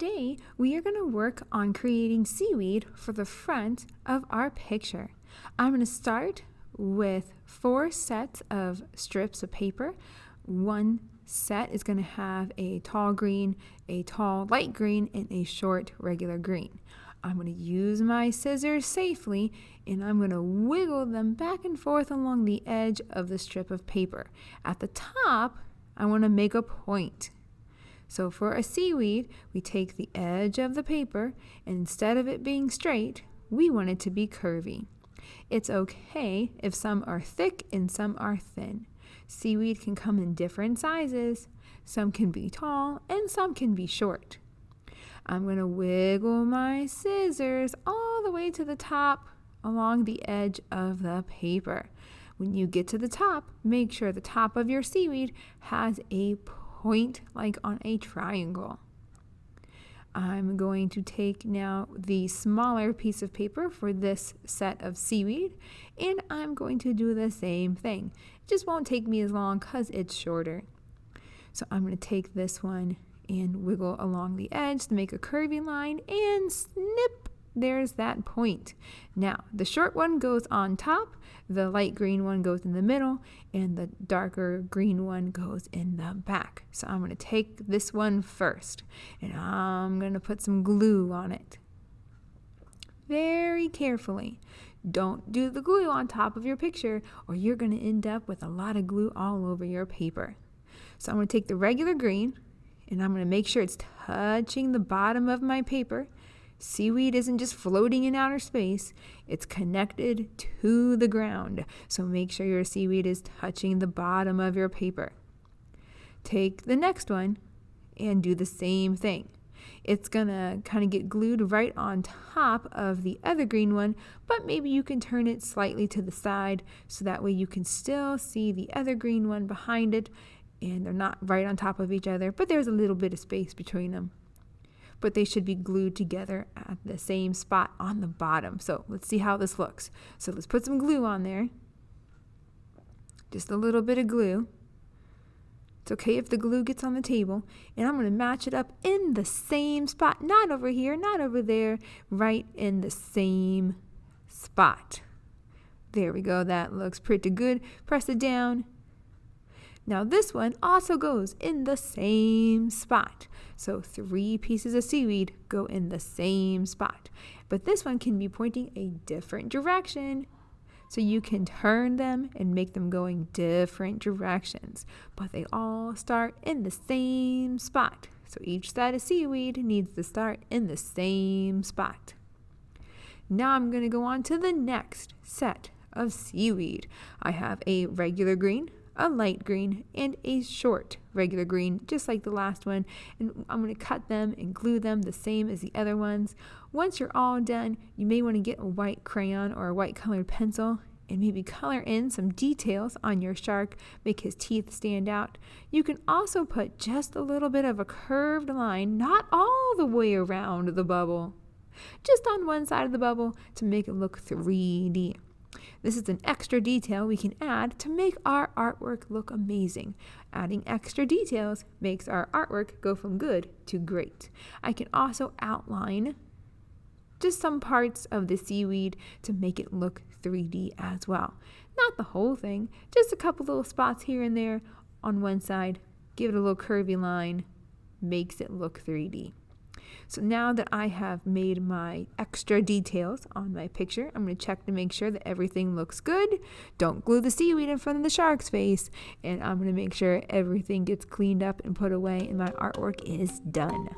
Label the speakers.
Speaker 1: Today, we are going to work on creating seaweed for the front of our picture. I'm going to start with 4 sets of strips of paper. One set is going to have a tall green, a tall light green, and a short regular green. I'm going to use my scissors safely, and I'm going to wiggle them back and forth along the edge of the strip of paper. At the top, I want to make a point. So for a seaweed, we take the edge of the paper, and instead of it being straight, we want it to be curvy. It's okay if some are thick and some are thin. Seaweed can come in different sizes. Some can be tall and some can be short. I'm going to wiggle my scissors all the way to the top along the edge of the paper. When you get to the top, make sure the top of your seaweed has a point like on a triangle. I'm going to take now the smaller piece of paper for this set of seaweed, and I'm going to do the same thing. It just won't take me as long because it's shorter. So I'm going to take this one and wiggle along the edge to make a curvy line, and snip, there's that point. Now, the short one goes on top, the light green one goes in the middle, and the darker green one goes in the back. So I'm going to take this one first, and I'm going to put some glue on it. Very carefully. Don't do the glue on top of your picture, or you're going to end up with a lot of glue all over your paper. So I'm going to take the regular green, and I'm going to make sure it's touching the bottom of my paper. Seaweed isn't just floating in outer space, it's connected to the ground. So make sure your seaweed is touching the bottom of your paper. Take the next one and do the same thing. It's gonna kind of get glued right on top of the other green one, but maybe you can turn it slightly to the side so that way you can still see the other green one behind it, and they're not right on top of each other, but there's a little bit of space between them. But they should be glued together at the same spot on the bottom. So let's see how this looks. So let's put some glue on there. Just a little bit of glue. It's okay if the glue gets on the table. And I'm going to match it up in the same spot. Not over here, not over there. Right in the same spot. There we go. That looks pretty good. Press it down. Now this one also goes in the same spot. So 3 pieces of seaweed go in the same spot. But this one can be pointing a different direction. So you can turn them and make them going different directions. But they all start in the same spot. So each set of seaweed needs to start in the same spot. Now I'm going to go on to the next set of seaweed. I have a regular green, a light green, and a short regular green, just like the last one, and I'm going to cut them and glue them the same as the other ones. Once you're all done, you may want to get a white crayon or a white colored pencil and maybe color in some details on your shark, make his teeth stand out. You can also put just a little bit of a curved line, not all the way around the bubble, just on one side of the bubble to make it look 3D. This is an extra detail we can add to make our artwork look amazing. Adding extra details makes our artwork go from good to great. I can also outline just some parts of the seaweed to make it look 3D as well. Not the whole thing, just a couple little spots here and there on one side. Give it a little curvy line, makes it look 3D. So now that I have made my extra details on my picture, I'm going to check to make sure that everything looks good. Don't glue the seaweed in front of the shark's face. And I'm going to make sure everything gets cleaned up and put away and my artwork is done.